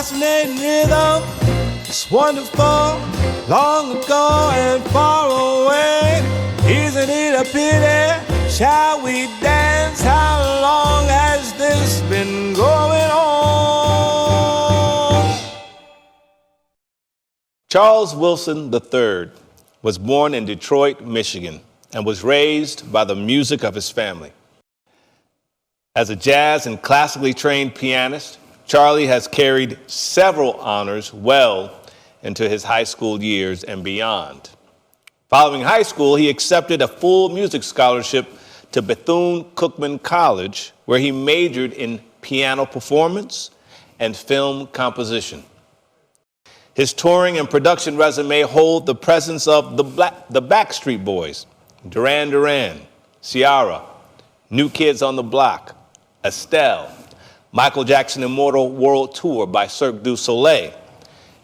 fascinating rhythm. It's wonderful, long ago and far away. Isn't it a pity? Shall we dance? How long has this been going on? Charles Wilson III was born in Detroit, Michigan, and was raised by the music of his family. As a jazz and classically trained pianist, Charlie has carried several honors well into his high school years and beyond. Following high school, he accepted a full music scholarship to Bethune-Cookman College, where he majored in piano performance and film composition. His touring and production resume hold the presence of the Backstreet Boys, Duran Duran, Ciara, New Kids on the Block, Estelle, Michael Jackson Immortal World Tour by Cirque du Soleil,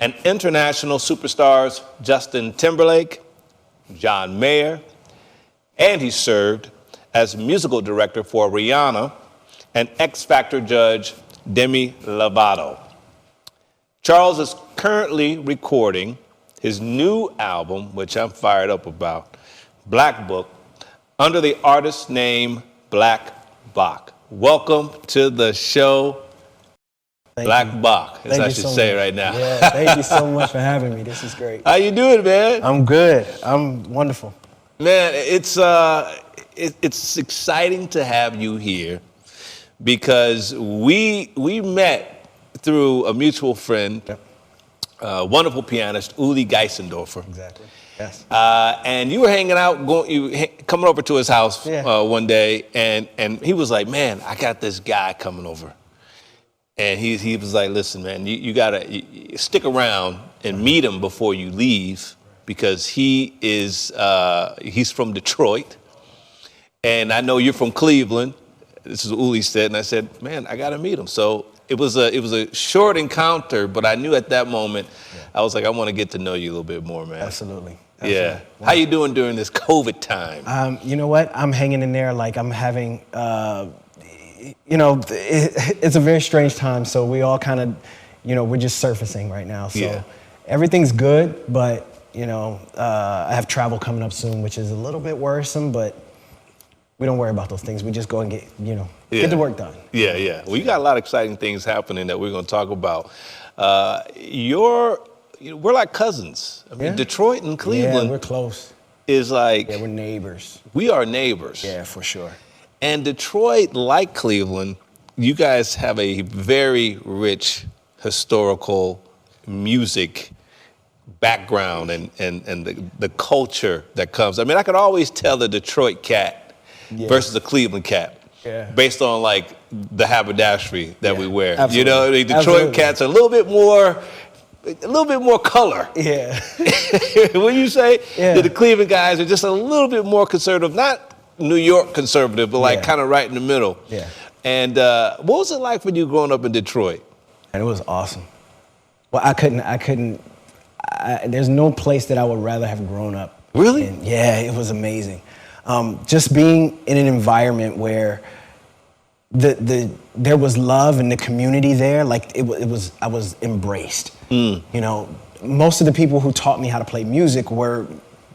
and international superstars Justin Timberlake, John Mayer, and he served as musical director for Rihanna and X Factor judge Demi Lovato. Charles is currently recording his new album, which I'm fired up about, Black Book, under the artist name BLKBOK. Welcome to the show, BLKBOK, as I should say right now. Yeah, thank you so much for having me. This is great. How you doing, man? I'm good. I'm wonderful. Man, it's exciting to have you here because we met through a mutual friend, wonderful pianist, Uli Geisendorfer. Exactly. Yes. And you were hanging out, coming over to his house one day, and he was like, "Man, I got this guy coming over," and he was like, "Listen, man, you gotta stick around and meet him before you leave because he's from Detroit, and I know you're from Cleveland." This is what Uli said, and I said, "Man, I gotta meet him." So it was a short encounter, but I knew at that moment, I was like, I want to get to know you a little bit more, man. Absolutely. Yeah. How you doing during this COVID time? You know what? I'm hanging in there. Like I'm having, it's a very strange time. So we all kind of, we're just surfacing right now. So everything's good, but I have travel coming up soon, which is a little bit worrisome, but we don't worry about those things. We just go and get the work done. Yeah, yeah. Well, you got a lot of exciting things happening that we're going to talk about. We're like cousins. I mean, Detroit and Cleveland. Yeah, we're close. Is like. Yeah, we're neighbors. We are neighbors. Yeah, for sure. And Detroit, like Cleveland, you guys have a very rich historical music background and the culture that comes. I mean, I could always tell the Detroit cat versus the Cleveland cat. Yeah. Based on like the haberdashery that we wear. Absolutely. The Detroit cats are a little bit more color. Yeah. When you say that the Cleveland guys are just a little bit more conservative, not New York conservative, but like kind of right in the middle. Yeah. And what was it like for you growing up in Detroit? And it was awesome. Well, there's no place that I would rather have grown up. Really? in. Yeah, it was amazing. Just being in an environment where there was love in the community there, like I was embraced. Most of the people who taught me how to play music were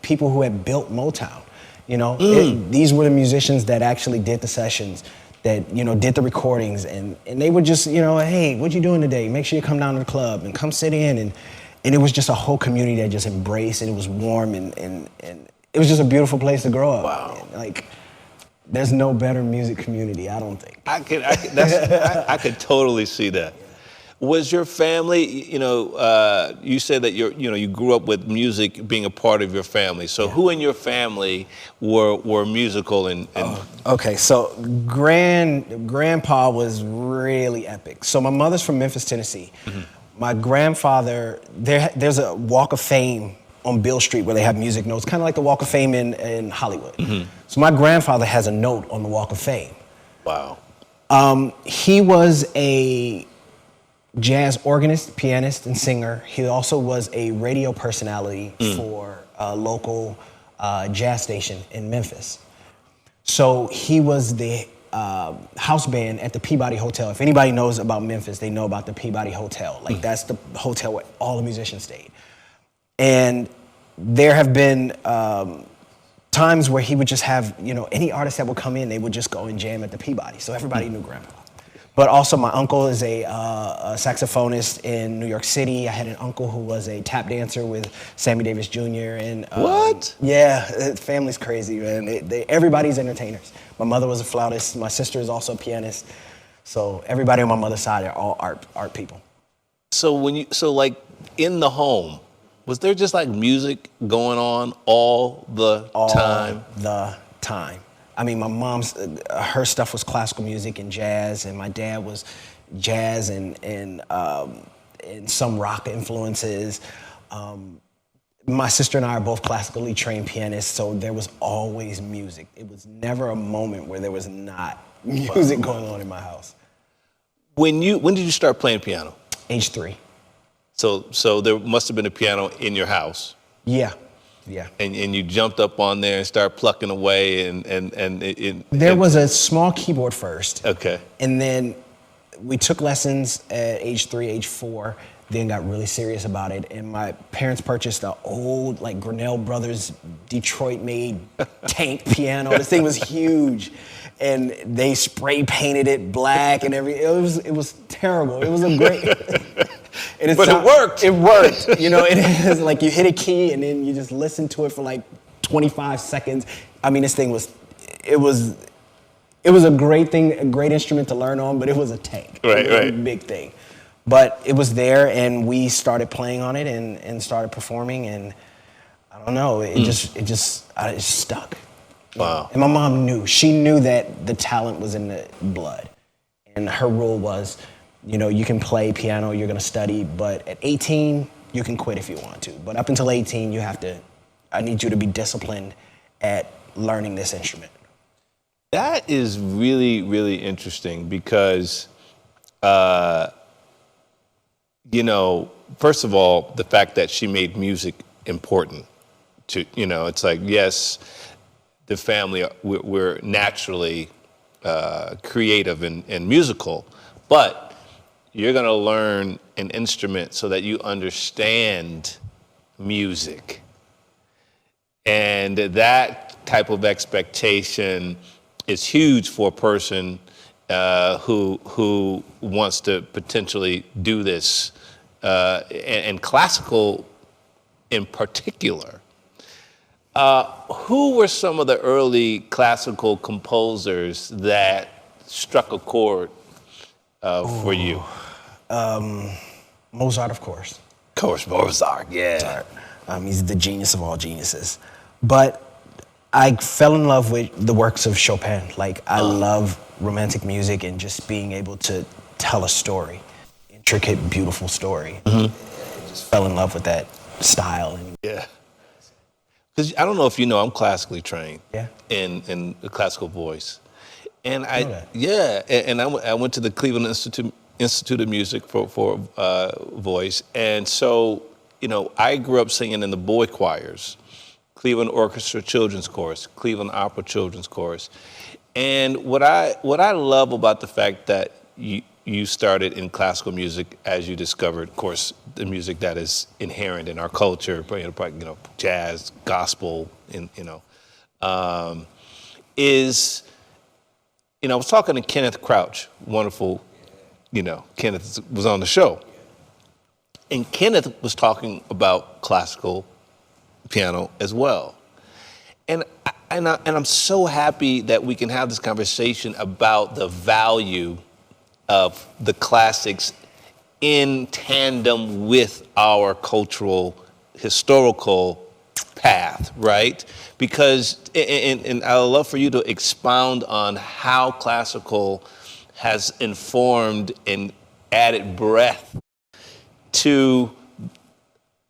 people who had built Motown. These were the musicians that actually did the sessions, that did the recordings, and they would just hey, what you doing today? Make sure you come down to the club and come sit in, and it was just a whole community that just embraced, and it was warm, and it was just a beautiful place to grow up. Wow. Like, there's no better music community, I don't think. I could totally see that. Was your family, you said that you grew up with music being a part of your family. So who in your family were musical and Okay, so grandpa was really epic. So my mother's from Memphis, Tennessee. Mm-hmm. My grandfather, there's a Walk of Fame on Beale Street where they have music notes, kind of like the Walk of Fame in Hollywood. Mm-hmm. So my grandfather has a note on the Walk of Fame. Wow. He was a jazz organist, pianist, and singer. He also was a radio personality for a local jazz station in Memphis. So he was the house band at the Peabody Hotel. If anybody knows about Memphis, they know about the Peabody Hotel. Like that's the hotel where all the musicians stayed. And there have been times where he would just have, any artist that would come in, they would just go and jam at the Peabody. So everybody knew Grandpa. But also my uncle is a saxophonist in New York City. I had an uncle who was a tap dancer with Sammy Davis Jr. And What? Yeah, family's crazy, man. Everybody's entertainers. My mother was a flautist. My sister is also a pianist. So everybody on my mother's side are all art people. So like in the home, was there just like music going on all the time? All the time. I mean, my mom's, her stuff was classical music and jazz, and my dad was jazz and some rock influences. My sister and I are both classically trained pianists, so there was always music. It was never a moment where there was not music going on in my house. When did you start playing piano? Age 3. So there must have been a piano in your house. Yeah. And you jumped up on there and started plucking away There was a small keyboard first. Okay. And then we took lessons at age 3, age 4, then got really serious about it. And my parents purchased an old, like, Grinnell Brothers Detroit-made tank piano. This thing was huge. And they spray painted it black and everything. It was terrible. It was a great... But it worked. It worked. It is like you hit a key and then you just listen to it for like 25 seconds. I mean, this thing was a great thing, a great instrument to learn on, but it was a tank. Right. A big thing. But it was there and we started playing on it and started performing, and I don't know, it just stuck. Wow. And my mom knew. She knew that the talent was in the blood. And her rule was, you can play piano, you're gonna study, but at 18, you can quit if you want to. But up until 18, I need you to be disciplined at learning this instrument. That is really, really interesting because, first of all, the fact that she made music important to, it's like, yes, the family, we're naturally creative and musical, but you're going to learn an instrument so that you understand music. And that type of expectation is huge for a person who wants to potentially do this, and classical in particular. Who were some of the early classical composers that struck a chord for you? Mozart, of course. Of course, Mozart, yeah. Mozart. He's the genius of all geniuses. But I fell in love with the works of Chopin. Like, I love romantic music and just being able to tell a story, intricate, beautiful story. I just fell in love with that style. Yeah. Because I don't know if you know, I'm classically trained. Yeah. In the classical voice. And I know that. Yeah, and I went to the Cleveland Institute of Music for voice. And so, I grew up singing in the boy choirs, Cleveland Orchestra Children's Chorus, Cleveland Opera Children's Chorus. And what I love about the fact that you started in classical music as you discovered, of course, the music that is inherent in our culture, jazz, gospel, is, I was talking to Kenneth Crouch, wonderful, Kenneth was on the show. And Kenneth was talking about classical piano as well. And I'm so happy that we can have this conversation about the value of the classics in tandem with our cultural, historical path, right? Because, and I'd love for you to expound on how classical has informed and added breadth to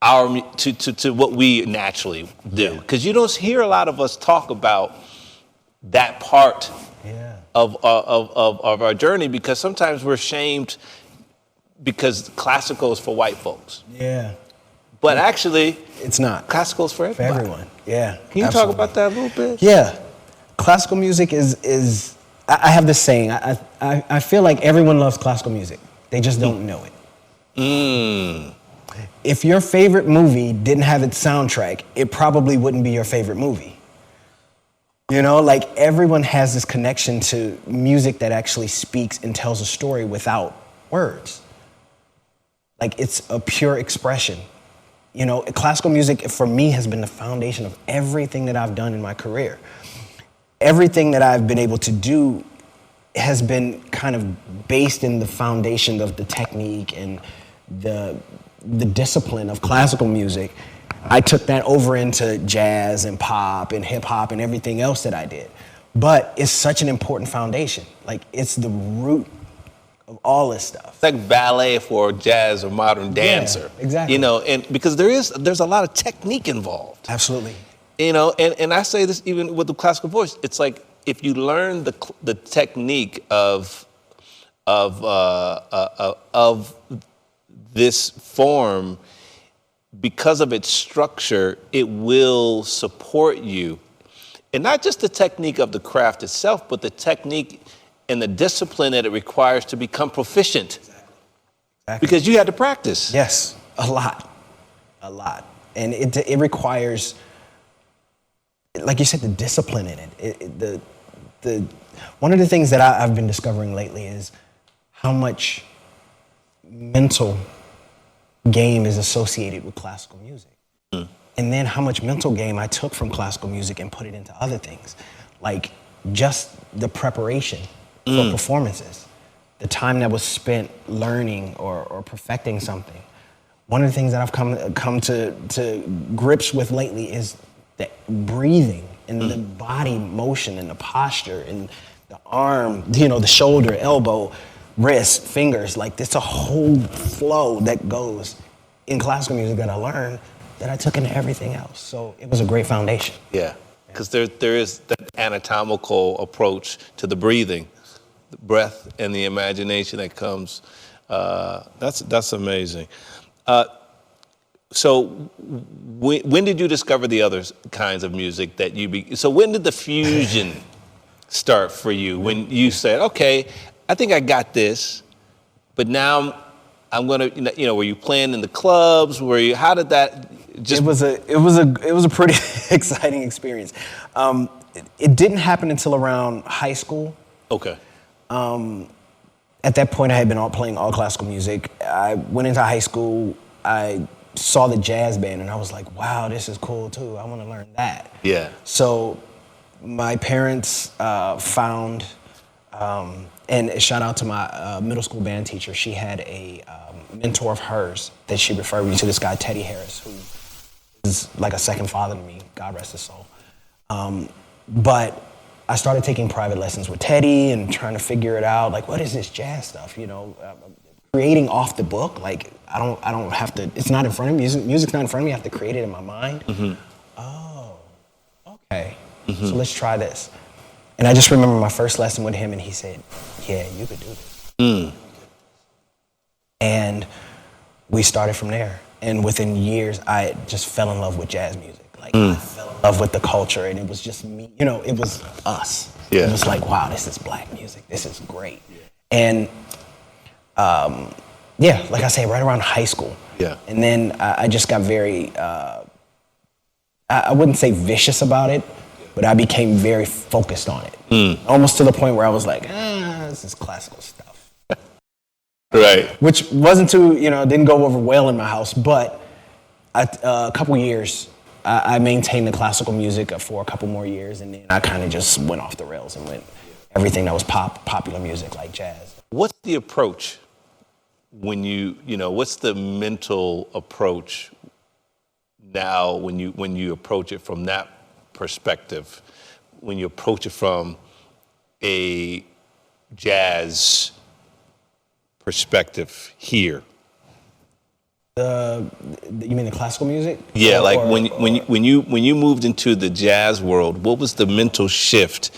to what we naturally do. Because you don't hear a lot of us talk about that part of our journey, because sometimes we're ashamed because classical is for white folks. Yeah. But actually, it's not. Classical is for everybody. For everyone. Yeah. Can you talk about that a little bit? Yeah. Classical music is I have this saying. I feel like everyone loves classical music. They just don't know it. If your favorite movie didn't have its soundtrack, it probably wouldn't be your favorite movie. You know, like everyone has this connection to music that actually speaks and tells a story without words. Like it's a pure expression. You know, classical music for me has been the foundation of everything that I've done in my career. Everything that I've been able to do has been kind of based in the foundation of the technique and the discipline of classical music. I took that over into jazz and pop and hip hop and everything else that I did. But it's such an important foundation. Like it's the root of all this stuff. It's like ballet for jazz or modern dancer. Yeah, exactly. You know, and because there's a lot of technique involved. Absolutely. You know, and I say this even with the classical voice. It's like if you learn the technique of this form, because of its structure, it will support you. And not just the technique of the craft itself, but the technique and the discipline that it requires to become proficient. Exactly. Because you had to practice. Yes, a lot. And it requires, like you said, the discipline in it. One of the things that I've been discovering lately is how much mental game is associated with classical music. And then how much mental game I took from classical music and put it into other things. Like just the preparation for performances, the time that was spent learning or perfecting something. One of the things that I've come to grips with lately is the breathing and the body motion and the posture and the arm, you know, the shoulder, elbow, wrist, fingers. Like it's a whole flow that goes in classical music that I learned that I took into everything else. So it was a great foundation. Yeah, because there is that anatomical approach to the breathing, the breath and the imagination that comes. That's amazing. So when did you discover the other kinds of music that so when did the fusion start for you? When you said, okay, I think I got this, but now I'm gonna, you know, were you playing in the clubs? How did that just? It was a pretty exciting experience. It didn't happen until around high school. Okay. At that point, I had been playing all classical music. I went into high school. I saw the jazz band, and I was like, wow, this is cool too. I want to learn that. Yeah. So my parents found, and shout out to my middle school band teacher. She had a mentor of hers that she referred me to, this guy, Teddy Harris, who is like a second father to me, God rest his soul. But I started taking private lessons with Teddy and trying to figure it out, like, what is this jazz stuff, you know? Creating off the book, like, I don't have to, it's not in front of me, music's not in front of me, I have to create it in my mind. Oh, okay, so let's try this. And I just remember my first lesson with him, and he said, yeah, you could do this. And we started from there. And within years, I just fell in love with jazz music. Like, I fell in love with the culture, and it was just me, you know, it was us. Yeah. It was like, wow, this is black music. This is great. And yeah, like I say, right around high school. Yeah. And then I just got very, I wouldn't say vicious about it, but I became very focused on it. Almost to the point where I was like, this is classical stuff. Right. Which wasn't too, you know, didn't go over well in my house, but a couple years, I maintained the classical music for a couple more years, and then I kind of just went off the rails and went everything that was popular music, like jazz. What's the approach when what's the mental approach now when you approach it from that perspective, when you approach it from a jazz perspective here? You mean the classical music? Yeah, like when you moved into the jazz world, what was the mental shift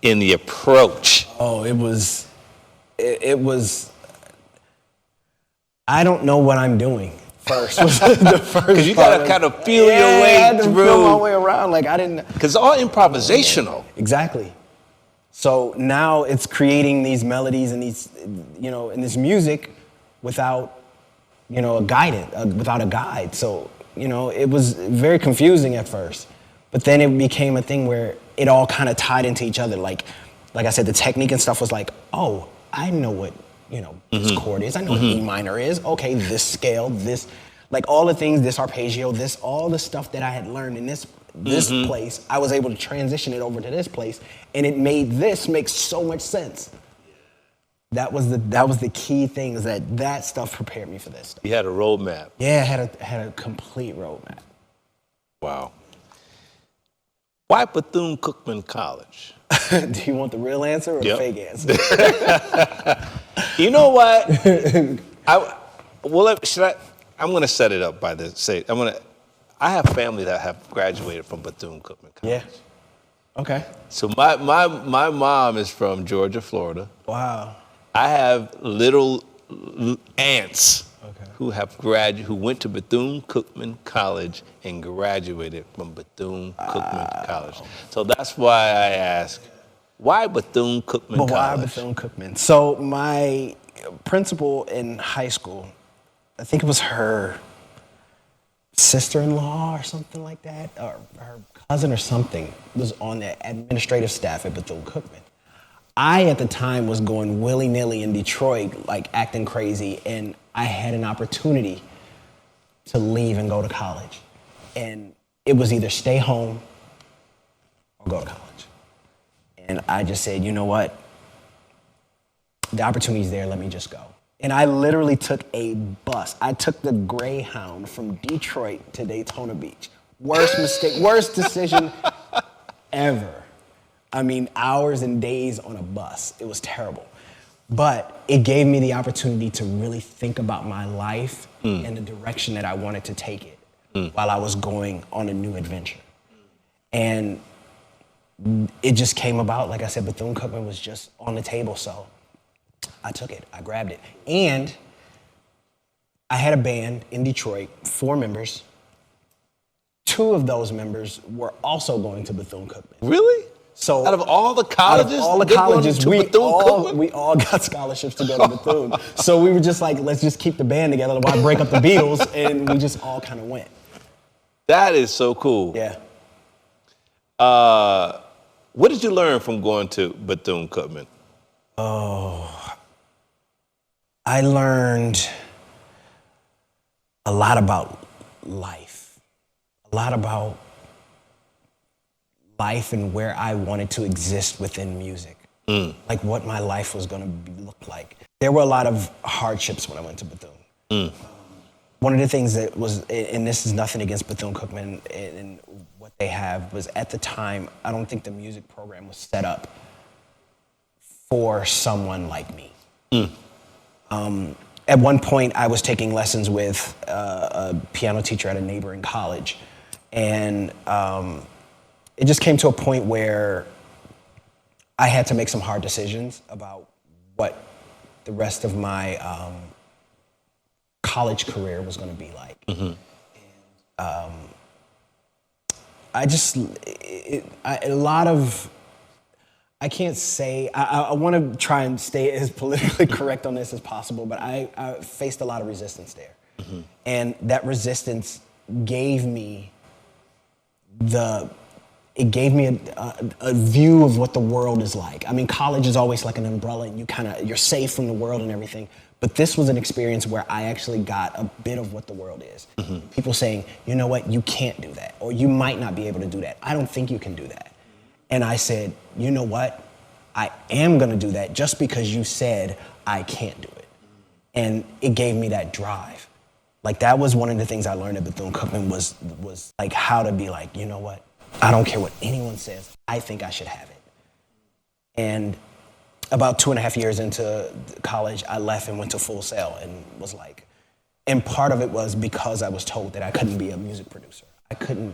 in the approach? Oh, it was. I don't know what I'm doing. First was the first. Because you gotta kind of feel your way I had to through. feel my way around. Like I didn't. Because it's all improvisational. Exactly. So now it's creating these melodies and these, and this music without, a without a guide. So, it was very confusing at first, but then it became a thing where it all kind of tied into each other. Like I said, the technique and stuff was like, oh, I know what, this chord is. I know what E minor is. Okay, this scale, this, like all the things, this arpeggio, this, all the stuff that I had learned in this place, I was able to transition it over to this place, and it made this make so much sense. That was the key thing, is that stuff prepared me for this stuff. You had a roadmap. Yeah, I had a complete roadmap. Wow. Why Bethune-Cookman College? Do you want the real answer or the fake answer? You know what? I'm going to set it up by this. I have family that have graduated from Bethune-Cookman College. Yeah. Okay. So my mom is from Georgia, Florida. Wow. I have little aunts who went to Bethune-Cookman College and graduated from Bethune-Cookman College. So that's why I ask, why Bethune-Cookman College? Why Bethune-Cookman? So my principal in high school, I think it was her sister-in-law or something like that, or her cousin or something, was on the administrative staff at Bethune-Cookman. I, at the time, was going willy-nilly in Detroit, like acting crazy, and I had an opportunity to leave and go to college. And it was either stay home or go to college. And I just said, you know what? The opportunity's there, let me just go. And I literally took a bus. I took the Greyhound from Detroit to Daytona Beach. Worst mistake, worst decision ever. I mean, hours and days on a bus. It was terrible. But it gave me the opportunity to really think about my life and the direction that I wanted to take it while I was going on a new adventure. And it just came about, like I said, Bethune-Cookman was just on the table, so I took it, I grabbed it. And I had a band in Detroit, 4 members. 2 of those members were also going to Bethune-Cookman. Really? So out of all the colleges, we all got scholarships to go to Bethune. So we were just like, let's just keep the band together. Why break up the Beatles? And we just all kind of went. That is so cool. Yeah. What did you learn from going to Bethune-Cookman? Oh, I learned a lot about life. A lot about life and where I wanted to exist within music. Like what my life was gonna look like. There were a lot of hardships when I went to Bethune. One of the things that was, and this is nothing against Bethune-Cookman and what they have, was at the time, I don't think the music program was set up for someone like me. At one point, I was taking lessons with a piano teacher at a neighboring college, and it just came to a point where I had to make some hard decisions about what the rest of my college career was going to be like. And, I can't say, I want to try and stay as politically correct on this as possible, but I faced a lot of resistance there. And that resistance gave me a view of what the world is like. I mean, college is always like an umbrella and you're safe from the world and everything. But this was an experience where I actually got a bit of what the world is. People saying, you know what, you can't do that. Or you might not be able to do that. I don't think you can do that. And I said, you know what, I am gonna do that just because you said I can't do it. And it gave me that drive. Like that was one of the things I learned at Bethune-Cookman was like how to be like, you know what, I don't care what anyone says, I think I should have it. And about 2.5 years into college, I left and went to Full Sail and was like, and part of it was because I was told that I couldn't be a music producer. I couldn't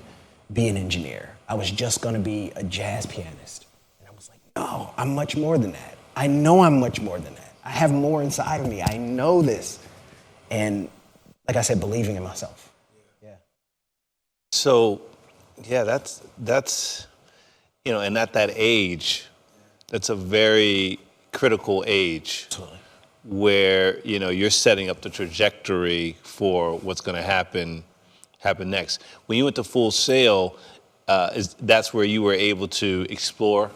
be an engineer. I was just gonna be a jazz pianist. And I was like, no, I'm much more than that. I know I'm much more than that. I have more inside of me. I know this. And like I said, believing in myself. Yeah. So, yeah, that's and at that age, It's a very critical age. Totally. Where, you know, you're setting up the trajectory for what's going to happen next. When you went to Full Sail, that's where you were able to explore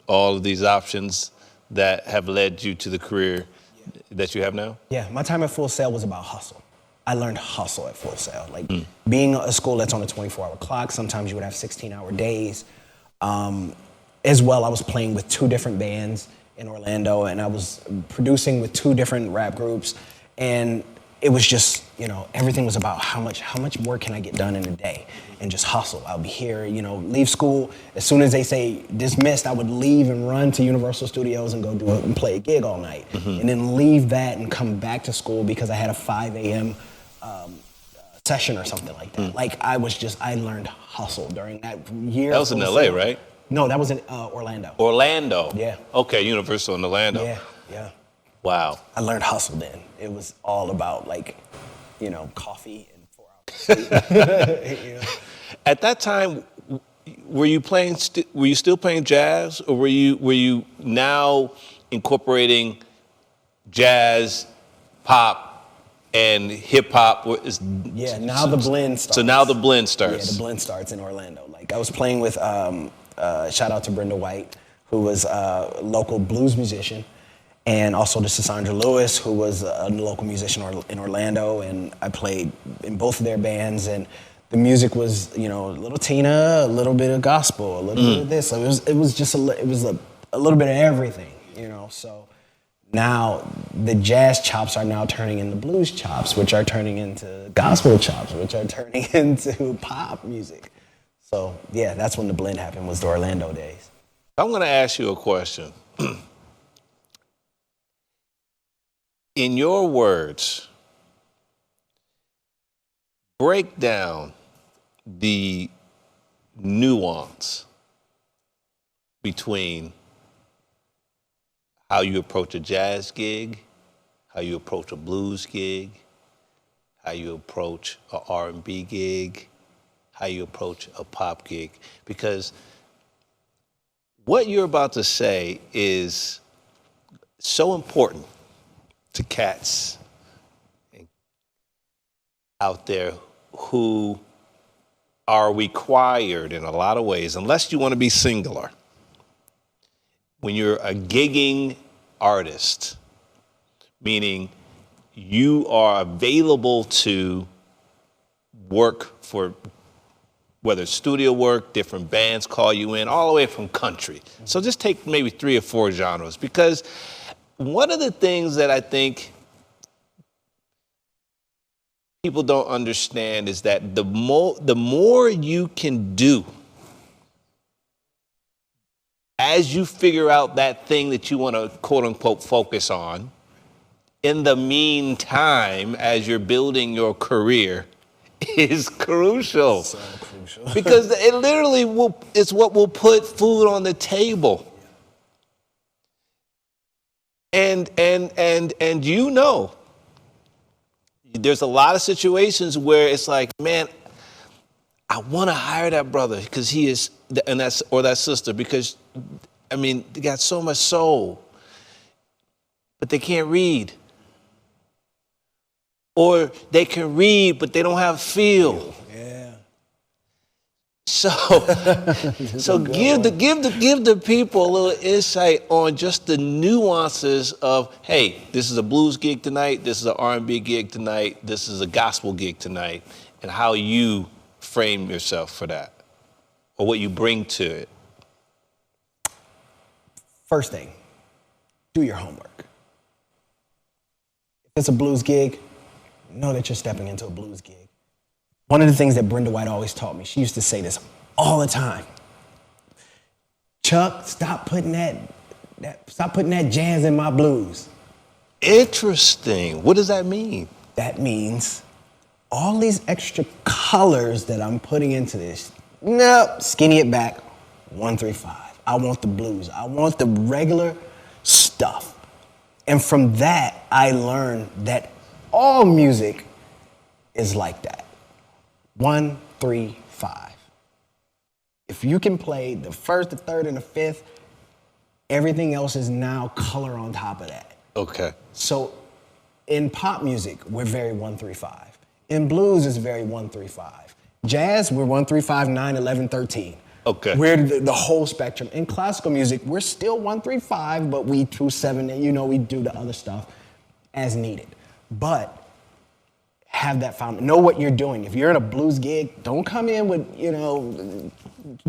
all of these options that have led you to the career that you have now? Yeah, my time at Full Sail was about hustle. I learned hustle at Full Sail. Like being a school that's on a 24-hour clock, sometimes you would have 16-hour days. As well, I was playing with 2 different bands in Orlando, and I was producing with 2 different rap groups, and it was just, you know, everything was about how much work can I get done in a day, and just hustle. I'll be here, you know, leave school. As soon as they say dismissed, I would leave and run to Universal Studios and go and play a gig all night, and then leave that and come back to school because I had a 5 a.m. Session or something like that. Like I learned hustle during that year. That was in LA, right? No, that was in Orlando. Orlando? Yeah. Okay, Universal in Orlando. Yeah. Wow. I learned hustle then. It was all about like, you know, coffee and 4 hours sleep. You know? At that time, were you still playing jazz, or were you now incorporating jazz, pop, and hip hop? Now the blend starts. So now the blend starts. Yeah, the blend starts in Orlando. Like I was playing with shout out to Brenda White, who was a local blues musician, and also to Cassandra Lewis, who was a local musician in Orlando, and I played in both of their bands, and the music was, you know, a little Tina, a little bit of gospel, a little bit of this. So it was a little bit of everything, you know. So now the jazz chops are now turning into blues chops, which are turning into gospel chops, which are turning into pop music. So yeah, that's when the blend happened, was the Orlando days. I'm going to ask you a question. In your words, break down the nuance between how you approach a jazz gig, how you approach a blues gig, how you approach an R&B gig, how you approach a pop gig. Because what you're about to say is so important to cats out there who are required in a lot of ways, unless you want to be singular. When you're a gigging artist, meaning you are available to work for, whether it's studio work, different bands call you in, all the way from country. So just take maybe 3 or 4 genres, because one of the things that I think people don't understand is that the more you can do as you figure out that thing that you want to quote unquote focus on, in the meantime, as you're building your career, is crucial. So crucial. Because it literally it's what will put food on the table. And you know, there's a lot of situations where it's like, man, I want to hire that brother because he is, and that's, or that sister, because, I mean, they got so much soul, but they can't read. Or they can read, but they don't have feel. Yeah. So give the people a little insight on just the nuances of, hey, this is a blues gig tonight, this is an R&B gig tonight, this is a gospel gig tonight, and how you frame yourself for that, or what you bring to it. First thing, do your homework. If it's a blues gig, know that you're stepping into a blues gig. One of the things that Brenda White always taught me, she used to say this all the time: Chuck, stop putting that jazz in my blues. Interesting. What does that mean? That means all these extra colors that I'm putting into this, nope, skinny it back, 1, 3, 5. I want the blues. I want the regular stuff. And from that, I learned that all music is like that. 1, 3, 5. If you can play the first, the third, and the fifth, Everything else is now color on top of that. Okay. So in pop music, we're very 1-3-5. In blues, it's very 1-3-5. Jazz, we're 1-3-5, 9, 11, 13. Okay. We're the whole spectrum. In classical music, we're still 1-3-5, but we 2-7, you know, we do the other stuff as needed. But have that found, know what you're doing. If you're in a blues gig, don't come in with, you know,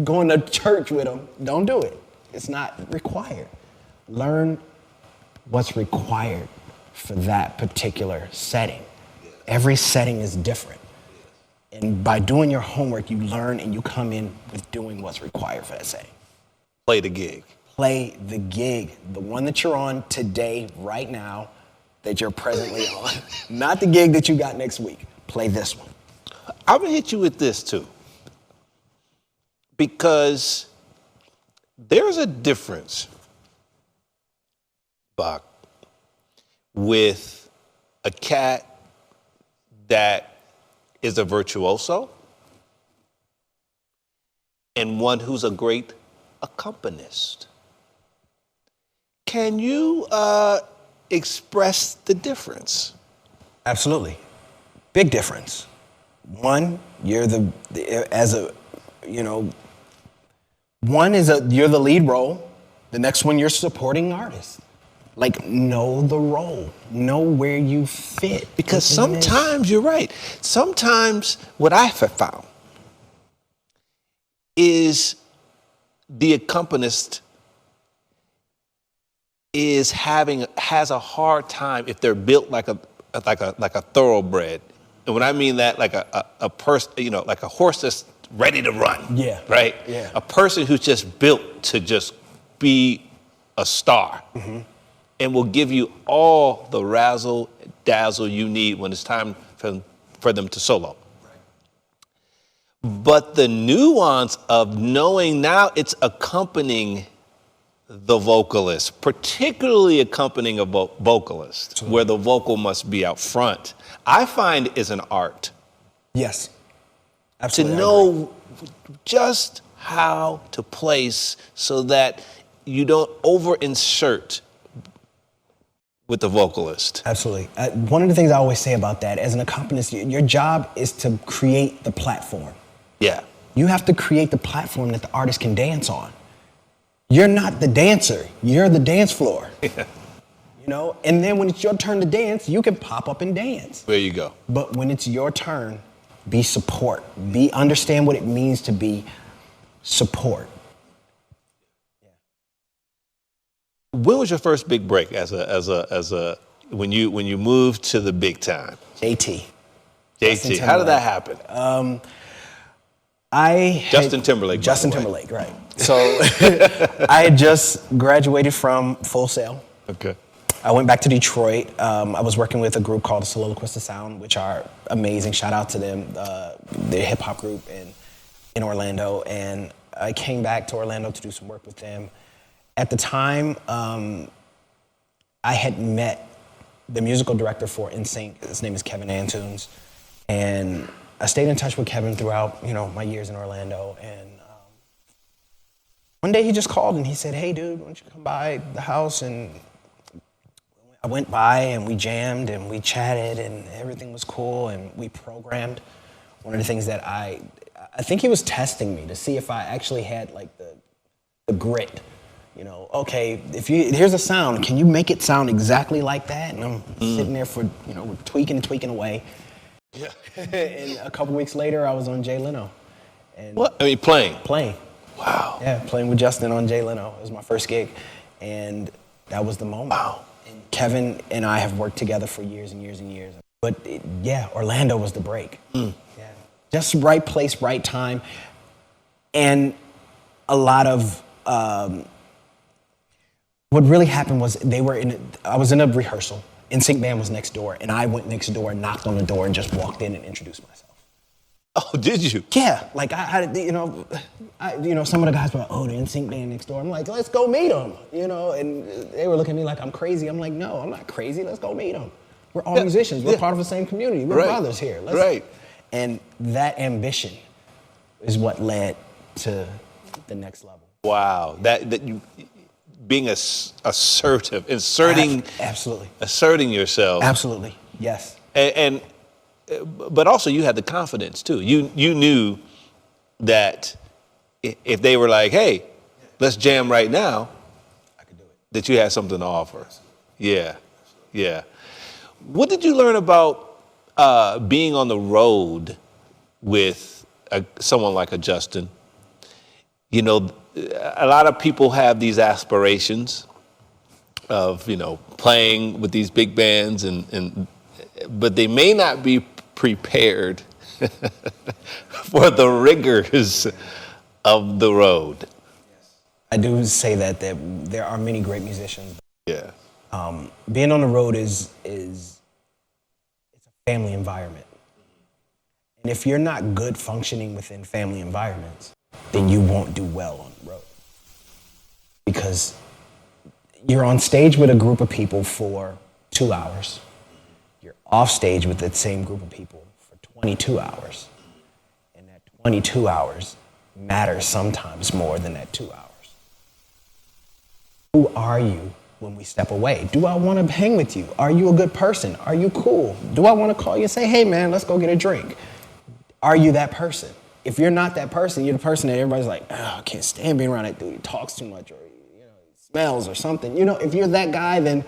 going to church with them. Don't do it. It's not required. Learn what's required for that particular setting. Every setting is different. And by doing your homework, you learn and you come in with doing what's required for that setting. Play the gig. Play the gig, the one that you're on today, right now, that you're presently on. Not the gig that you got next week. Play this one. I'm gonna hit you with this too. Because there's a difference, Bach, with a cat that is a virtuoso and one who's a great accompanist. Can you express the difference? Absolutely. Big difference. One, you're you're the lead role. The next one, you're supporting artist. Like, know the role. Know where you fit. Because sometimes, you're right, sometimes what I have found is the accompanist has a hard time if they're built like a thoroughbred. And when I mean that, like a person, you know, like a horse that's ready to run. Yeah. Right? Yeah. A person who's just built to just be a star. Mm-hmm. And will give you all the razzle dazzle you need when it's time for them to solo. Right. But the nuance of knowing now it's accompanying the vocalist, particularly accompanying a vocalist, Absolutely. where the vocal must be out front, I find is an art. Yes. Absolutely. To know just how to place so that you don't over-insert with the vocalist. Absolutely. One of the things I always say about that, as an accompanist, your job is to create the platform. Yeah. You have to create the platform that the artist can dance on. You're not the dancer. You're the dance floor. Yeah. You know? And then when it's your turn to dance, you can pop up and dance. There you go. But when it's your turn, be support. Understand what it means to be support. When was your first big break when you moved to the big time? JT. JT. How did that happen? Justin Timberlake. Justin Timberlake, right. So I had just graduated from Full Sail. Okay. I went back to Detroit. I was working with a group called the Soliloquistic Sound, which are amazing. Shout out to them. They're a hip hop group in Orlando. And I came back to Orlando to do some work with them. At the time, I had met the musical director for NSYNC. His name is Kevin Antunes. And I stayed in touch with Kevin throughout, my years in Orlando. And one day he just called and he said, "Hey, dude, why don't you come by the house?" And I went by and we jammed and we chatted and everything was cool and we programmed. One of the things that I think he was testing me to see if I actually had like the grit. Okay, here's a sound, can you make it sound exactly like that? And I'm sitting there for, tweaking away. Yeah. And a couple weeks later, I was on Jay Leno. And what? I mean, playing? Playing. Wow. Yeah, playing with Justin on Jay Leno. It was my first gig. And that was the moment. Wow. And Kevin and I have worked together for years and years and years. But Orlando was the break. Yeah. Just right place, right time. And a lot of... what really happened was I was in a rehearsal. NSYNC band was next door, and I went next door and knocked on the door and just walked in and introduced myself. Oh, did you? Yeah, like some of the guys were like, "Oh, the NSYNC band next door." I'm like, "Let's go meet them," and they were looking at me like I'm crazy. I'm like, "No, I'm not crazy. Let's go meet them. We're all musicians. We're part of the same community. We're brothers here." Right. And that ambition is what led to the next level. Wow, being assertive, asserting yourself. Absolutely, yes. But also you had the confidence too. You knew that if they were like, hey, let's jam right now, I could do it. that you had something to offer. Yeah. What did you learn about being on the road with someone like a Justin? You know, a lot of people have these aspirations of, playing with these big bands, but they may not be prepared for the rigors of the road. I do say that there are many great musicians. Yeah. Being on the road it's a family environment. And if you're not good functioning within family environments, then you won't do well on the road. Because you're on stage with a group of people for 2 hours. You're off stage with that same group of people for 22 hours. And that 22 hours matters sometimes more than that 2 hours. Who are you when we step away? Do I want to hang with you? Are you a good person? Are you cool? Do I want to call you and say, hey man, let's go get a drink? Are you that person? If you're not that person, you're the person that everybody's like, oh, I can't stand being around that dude. He talks too much, or he smells or something. If you're that guy, then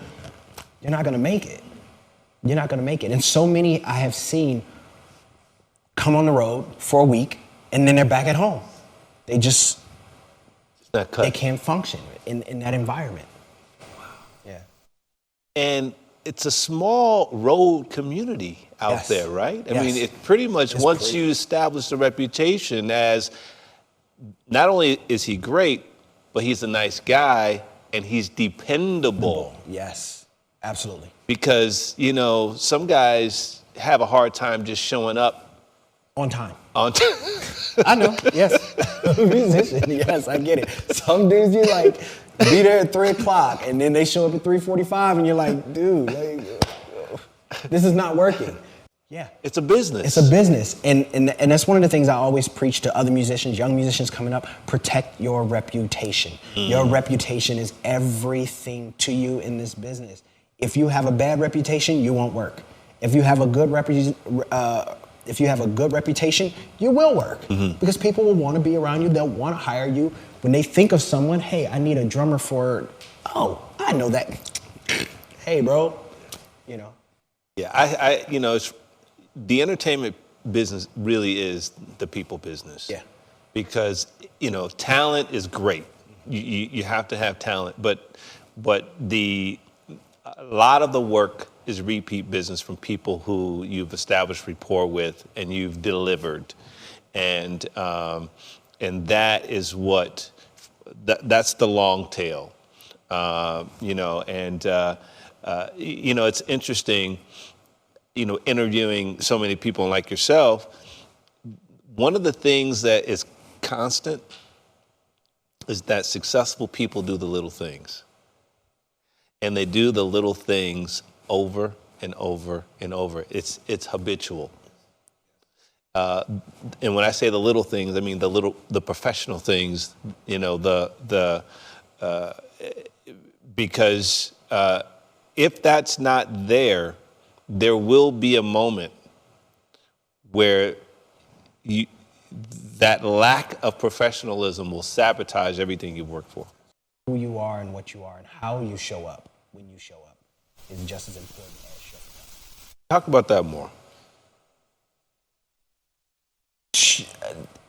you're not gonna make it. You're not gonna make it. And so many I have seen come on the road for a week and then they're back at home. They can't function in that environment. Wow. Yeah. And it's a small road community out there, right? I mean, it pretty much, once you establish a reputation as, not only is he great, but he's a nice guy and he's dependable. Yes, absolutely. Because, some guys have a hard time just showing up. On time. I know, yes. Musician, yes, I get it. Some dudes, you like, be there at 3 o'clock and then they show up at 3:45 and you're like, dude, this is not working. Yeah. It's a business. It's a business. And that's one of the things I always preach to other musicians, young musicians coming up: protect your reputation. Your reputation is everything to you in this business. If you have a bad reputation, you won't work. If you have a good reputation, you will work. Because people will want to be around you. They'll want to hire you. When they think of someone, hey, I need a drummer for, I know that. Hey, bro, Yeah, it's, the entertainment business really is the people business. Yeah. Because, talent is great. You have to have talent, but a lot of the work is repeat business from people who you've established rapport with and you've delivered. And that is that's the long tail, it's interesting, interviewing so many people like yourself. One of the things that is constant is that successful people do the little things. And they do the little things over and over and over. It's habitual. And when I say the little things, I mean the professional things, because if that's not there, there will be a moment where that lack of professionalism will sabotage everything you've worked for. Who you are and what you are and how you show up when you show up is just as important as showing up. Talk about that more.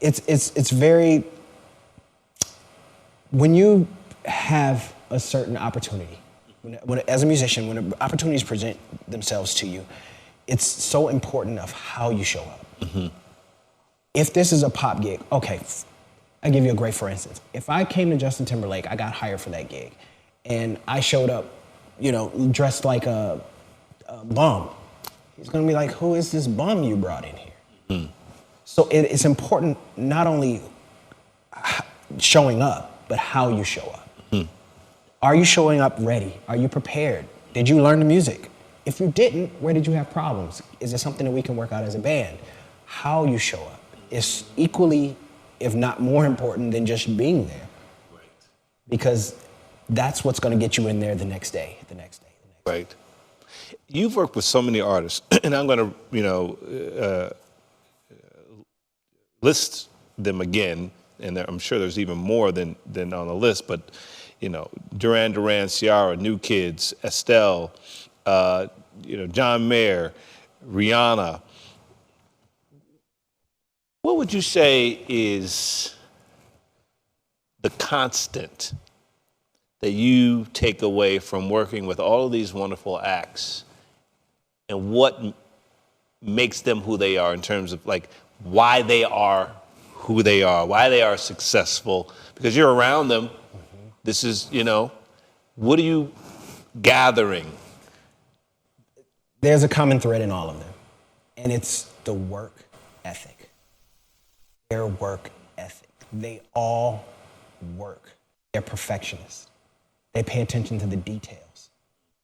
It's very, when you have a certain opportunity, as a musician, when opportunities present themselves to you, it's so important of how you show up. If this is a pop gig, okay, I'll give you a great for instance. If I came to Justin Timberlake, I got hired for that gig, and I showed up, dressed like a bum, he's gonna be like, who is this bum you brought in here? So it's important not only showing up, but how you show up. Are you showing up ready? Are you prepared? Did you learn the music? If you didn't, where did you have problems? Is it something that we can work out as a band? How you show up is equally, if not more important than just being there. Because that's what's going to get you in there the next day. Right. You've worked with so many artists, and I'm going to, list them again, and I'm sure there's even more than on the list, but, Duran Duran, Ciara, New Kids, Estelle, John Mayer, Rihanna. What would you say is the constant that you take away from working with all of these wonderful acts, and what makes them who they are in terms of like why they are who they are, why they are successful? Because you're around them. Mm-hmm. This is, what are you gathering? There's a common thread in all of them, and it's the work ethic. Their work ethic. They all work. They're perfectionists. They pay attention to the details.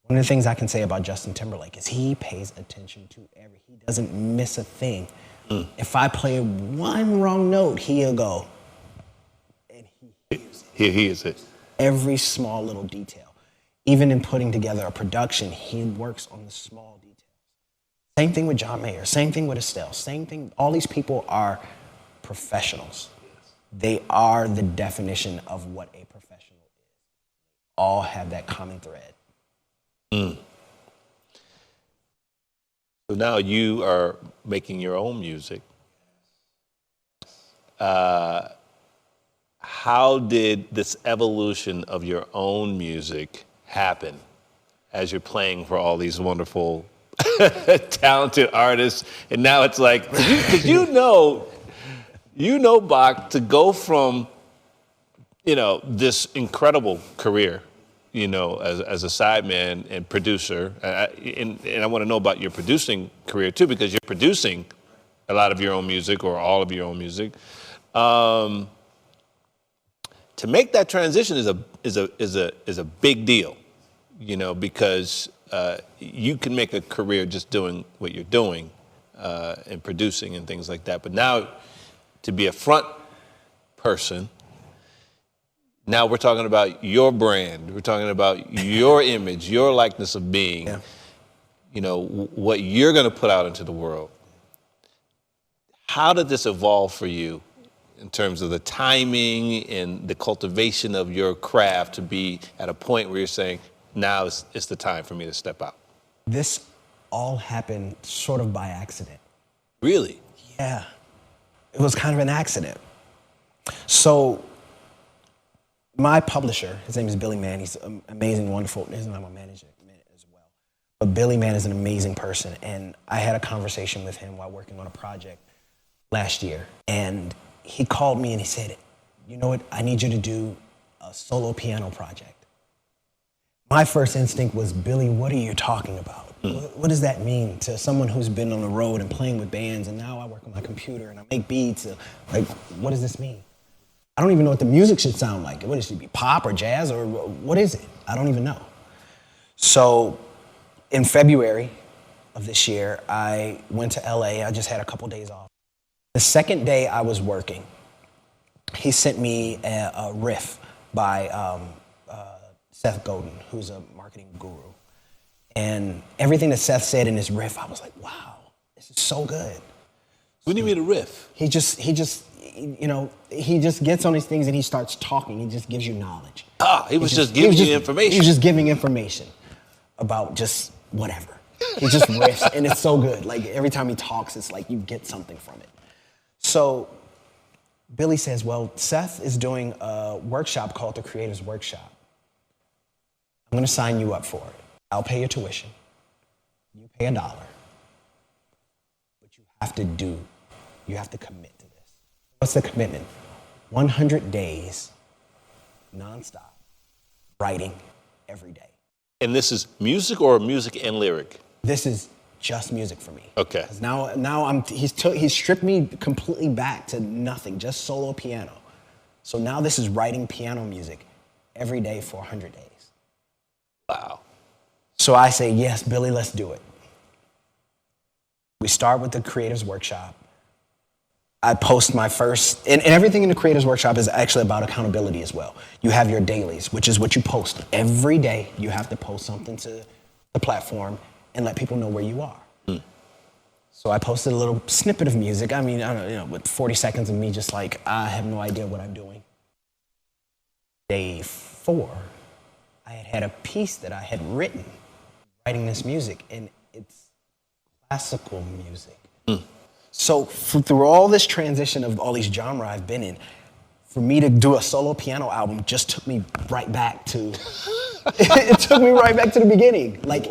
One of the things I can say about Justin Timberlake is he pays attention to he doesn't miss a thing. Mm. If I play one wrong note, he'll go, and he hears it. Every small little detail. Even in putting together a production, he works on the small details. Same thing with John Mayer, same thing with Estelle, same thing. All these people are professionals. They are the definition of what a professional is. All have that common thread. Mm. So now you are making your own music. How did this evolution of your own music happen as you're playing for all these wonderful, talented artists? And now it's like, because Bach, to go from, this incredible career, as a sideman and producer, and I want to know about your producing career too, because you're producing a lot of your own music or all of your own music. To make that transition is a big deal, because you can make a career just doing what you're doing and producing and things like that. But now, to be a front person, now we're talking about your brand. We're talking about your image, your likeness of being, what you're going to put out into the world. How did this evolve for you in terms of the timing and the cultivation of your craft to be at a point where you're saying, now it's the time for me to step out? This all happened sort of by accident. Really? Yeah. It was kind of an accident. So my publisher, his name is Billy Mann. He's amazing, wonderful. He's not my manager as well. But Billy Mann is an amazing person. And I had a conversation with him while working on a project last year. And he called me and he said, you know what, I need you to do a solo piano project. My first instinct was, Billy, what are you talking about? What does that mean to someone who's been on the road and playing with bands, and now I work on my computer and I make beats? Like, what does this mean? I don't even know what the music should sound like. What, it should be pop or jazz, or what is it? I don't even know. So in February of this year, I went to LA. I just had a couple days off. The second day I was working, he sent me a riff by Seth Godin, who's a marketing guru. And everything that Seth said in his riff, I was like, wow, this is so good. What do you mean a riff? He just gets on these things and he starts talking. He just gives you knowledge. He was just giving you information. He was just giving information about just whatever. He just riffs, and it's so good. Like, every time he talks, it's like you get something from it. So Billy says, well, Seth is doing a workshop called the Creators Workshop. I'm going to sign you up for it. I'll pay your tuition. You pay $1. But you have to commit to this. What's the commitment? 100 days, nonstop, writing every day. And this is music or music and lyric? This is just music for me. Okay. Now he's stripped me completely back to nothing, just solo piano. So now this is writing piano music every day for 100 days. Wow. So I say, yes, Billy, let's do it. We start with the Creators Workshop. I post my first, and everything in the Creators Workshop is actually about accountability as well. You have your dailies, which is what you post. Every day, you have to post something to the platform and let people know where you are. So I posted a little snippet of music. I mean, I don't know, with 40 seconds of me just like, I have no idea what I'm doing. Day 4, I had a piece that I had written, writing this music, and it's classical music. So through all this transition of all these genres I've been in, for me to do a solo piano album just took me right back to, it took me right back to the beginning. Like,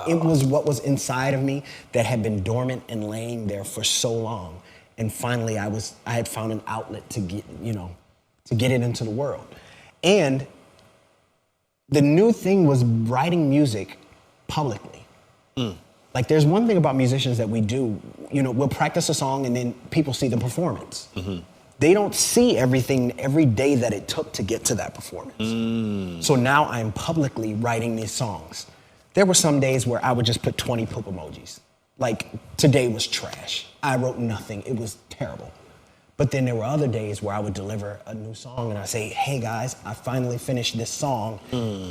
It was what was inside of me that had been dormant and laying there for so long. And finally I had found an outlet to get it into the world. And the new thing was writing music publicly. Like, there's one thing about musicians that we do, we'll practice a song and then people see the performance. They don't see everything every day that it took to get to that performance. So now I'm publicly writing these songs. There were some days where I would just put 20 poop emojis. Like, today was trash. I wrote nothing. It was terrible. But then there were other days where I would deliver a new song and I say, hey guys, I finally finished this song.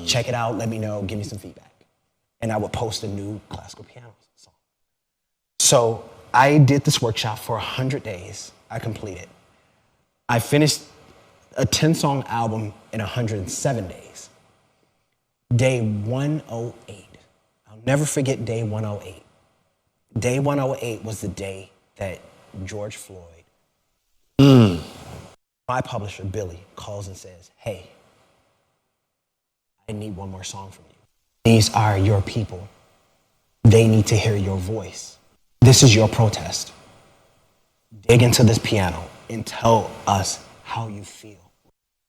Check it out, let me know, give me some feedback. And I would post a new classical piano song. So I did this workshop for 100 days. I completed. I finished a 10-song album in 107 days. Day 108. I'll never forget day 108. Day 108 was the day that George Floyd, my publisher, Billy, calls and says, hey, I need one more song from you. These are your people. They need to hear your voice. This is your protest. Dig into this piano and tell us how you feel.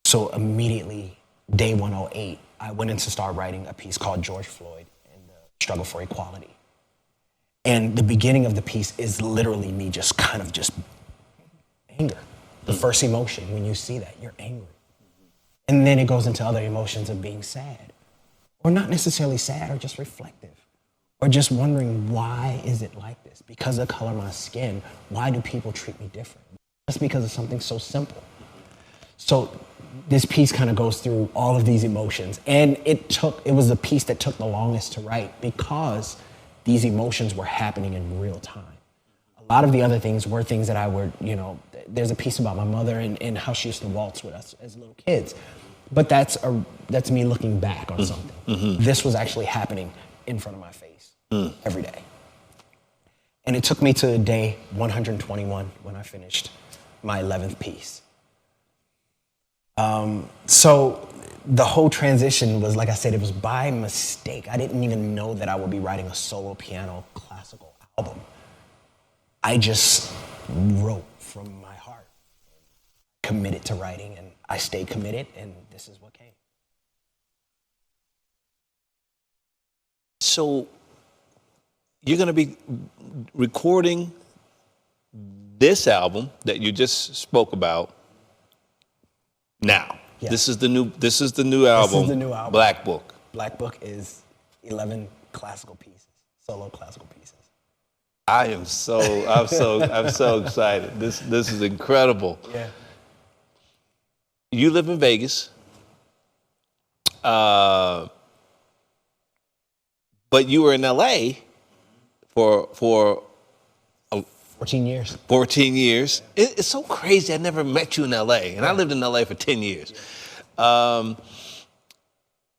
So immediately, day 108, I went in to start writing a piece called George Floyd and the Struggle for Equality. And the beginning of the piece is literally me just kind of anger. The first emotion, when you see that, you're angry. And then it goes into other emotions of being sad. Or not necessarily sad, or just reflective. Or just wondering, why is it like this? Because of the color of my skin, why do people treat me different? Just because of something so simple. So this piece kind of goes through all of these emotions. And it was the piece that took the longest to write because these emotions were happening in real time. A lot of the other things were things that I would, there's a piece about my mother and how she used to waltz with us as little kids. But that's me looking back on something. This was actually happening in front of my face every day. And it took me to day 121 when I finished my 11th piece. So the whole transition was, like I said, it was by mistake. I didn't even know that I would be writing a solo piano classical album. I just wrote from my heart, committed to writing, and I stayed committed, and this is what came. So you're going to be recording this album that you just spoke about now. Yes. This is the new album. This is the new album. Black Book. Black Book is 11 classical pieces, solo classical pieces. I'm so excited. This is incredible. Yeah. You live in Vegas, but you were in LA for 14 years. 14 years. It's so crazy. I never met you in LA, and I lived in LA for 10 years. How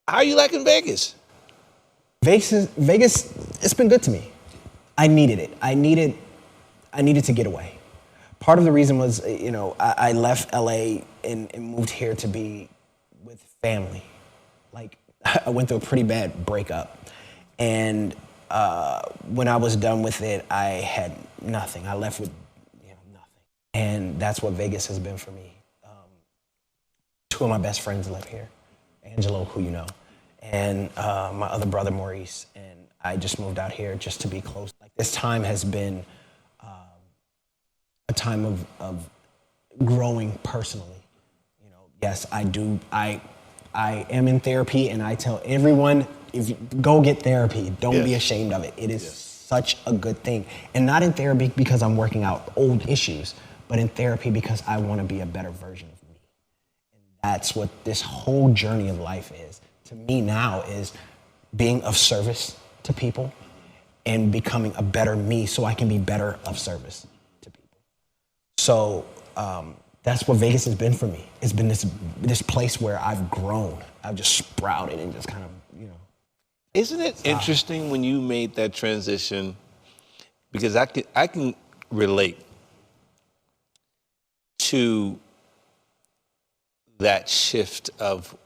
are you liking Vegas? Vegas, it's been good to me. I needed it. I needed to get away. Part of the reason was, I left LA and moved here to be with family. Like, I went through a pretty bad breakup. And when I was done with it, I had nothing. I left with nothing. And that's what Vegas has been for me. Two of my best friends live here. Angelo, who you know, and my other brother, Maurice. And I just moved out here just to be close. Like, this time has been a time of growing personally. Yes, I do. I am in therapy, and I tell everyone, if you go get therapy, don't be ashamed of it. It is such a good thing. And not in therapy because I'm working out old issues, but in therapy because I want to be a better version of me. And that's what this whole journey of life is. To me now is being of service to people and becoming a better me so I can be better of service to people. So that's what Vegas has been for me. It's been this place where I've grown. I've just sprouted and just kind of, Isn't it interesting when you made that transition? Because I can relate to that shift of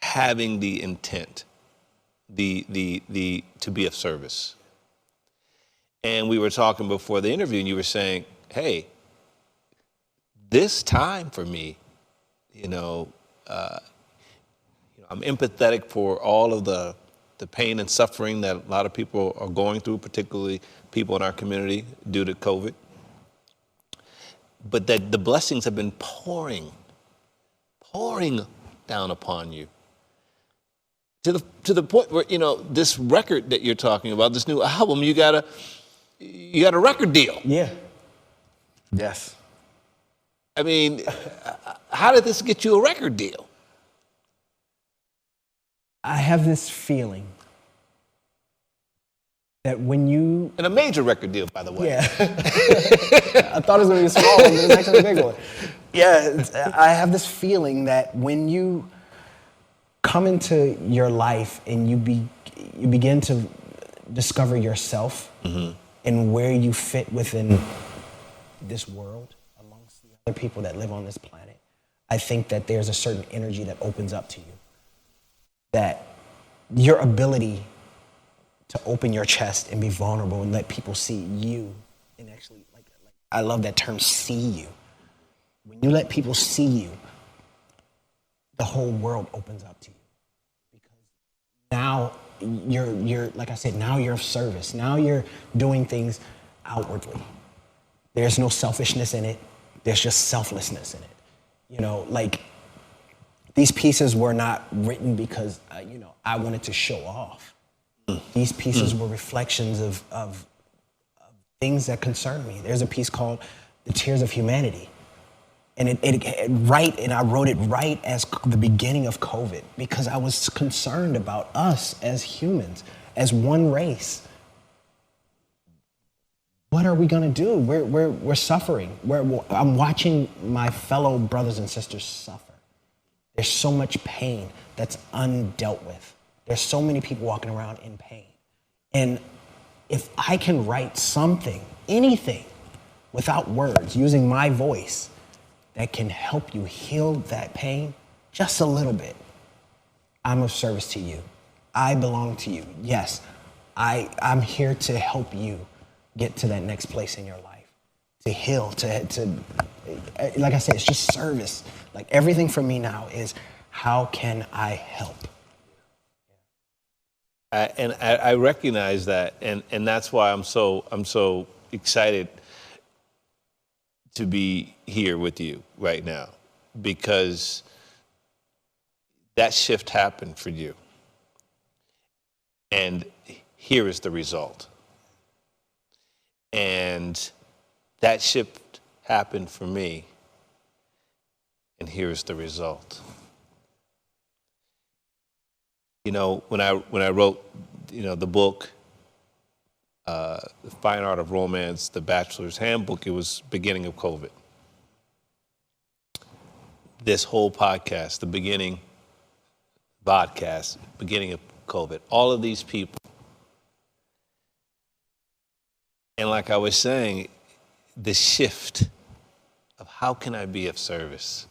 having the intent, the to be of service. And we were talking before the interview, and you were saying, "Hey, this time for me, I'm empathetic for all of the pain and suffering that a lot of people are going through, particularly people in our community due to COVID. But that the blessings have been pouring down upon you to the point where, this record that you're talking about, this new album, you got a record deal. Yeah. Yes. I mean, how did this get you a record deal? I have this feeling that when you... And a major record deal, by the way. Yeah. I thought it was going to be a small one, but it's actually a big one. Yeah, I have this feeling that when you come into your life and you begin to discover yourself and where you fit within this world amongst the other people that live on this planet, I think that there's a certain energy that opens up to you. That your ability to open your chest and be vulnerable and let people see you and actually, like I love that term, see you. When you let people see you, the whole world opens up to you. Because now you're like I said, now you're of service. Now you're doing things outwardly. There's no selfishness in it. There's just selflessness in it. These pieces were not written because, I wanted to show off. These pieces were reflections of things that concern me. There's a piece called The Tears of Humanity. And I wrote it right as the beginning of COVID because I was concerned about us as humans, as one race. What are we gonna do? We're suffering. I'm watching my fellow brothers and sisters suffer. There's so much pain that's undealt with. There's so many people walking around in pain. And if I can write something, anything, without words, using my voice, that can help you heal that pain just a little bit, I'm of service to you. I belong to you. Yes, I'm here to help you get to that next place in your life, to heal, to like I said, it's just service. Like everything for me now is, how can I help? And I recognize that, and that's why I'm so excited to be here with you right now, because that shift happened for you, and here is the result. And that shift happened for me, and here's the result. When I wrote, the book, The Fine Art of Romance, The Bachelor's Handbook, it was beginning of COVID. This whole podcast, beginning of COVID, all of these people. And like I was saying, the shift of how can I be of service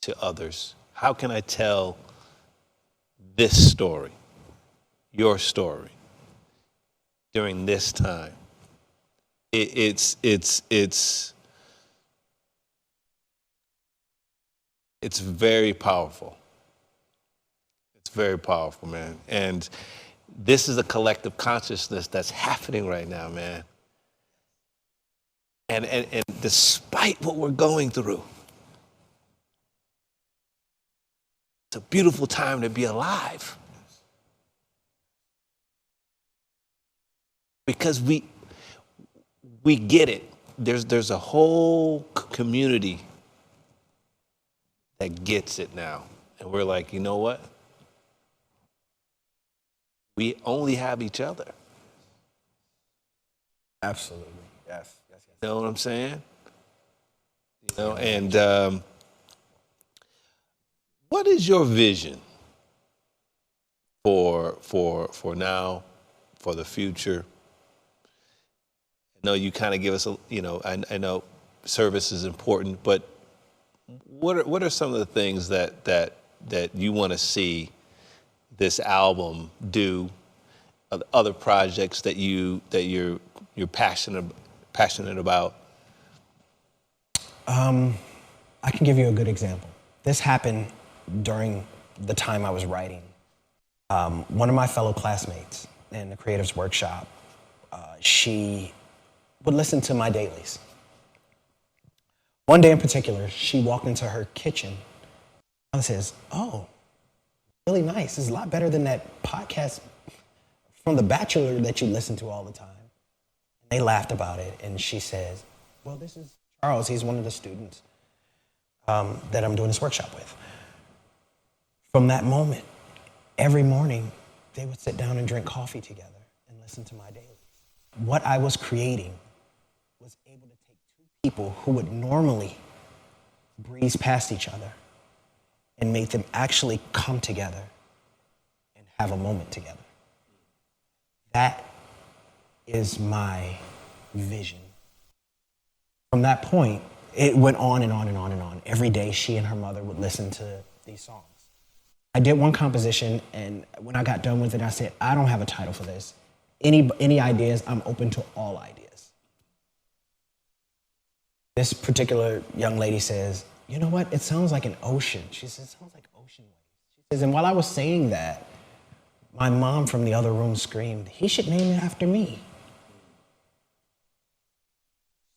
to others? How can I tell this story, your story, during this time? It's very powerful. It's very powerful, man. And this is a collective consciousness that's happening right now, man. And despite what we're going through, it's a beautiful time to be alive. Because we get it. There's a whole community that gets it now. And we're like, you know what? We only have each other. Absolutely. Yes. You know what I'm saying? You know, and what is your vision for now, for the future? I know you kind of give us I know service is important, but what are some of the things that you want to see this album do? Other projects that you're passionate about? I can give you a good example. This happened during the time I was writing. One of my fellow classmates in the creatives workshop, she would listen to my dailies. One day in particular, she walked into her kitchen and says, "Oh, really nice. It's a lot better than that podcast from The Bachelor that you listen to all the time." And they laughed about it, and she says, "Well, this is Charles. He's one of the students that I'm doing this workshop with." From that moment, every morning, they would sit down and drink coffee together and listen to my dailies. What I was creating was able to take two people who would normally breeze past each other and make them actually come together and have a moment together. That is my vision. From that point, it went on and on and on and on. Every day, she and her mother would listen to these songs. I did one composition, and when I got done with it, I said, I don't have a title for this. Any ideas, I'm open to all ideas. This particular young lady says, "You know what? It sounds like an ocean." She says, "It sounds like ocean waves." She says, and while I was saying that, my mom from the other room screamed, "He should name it after me."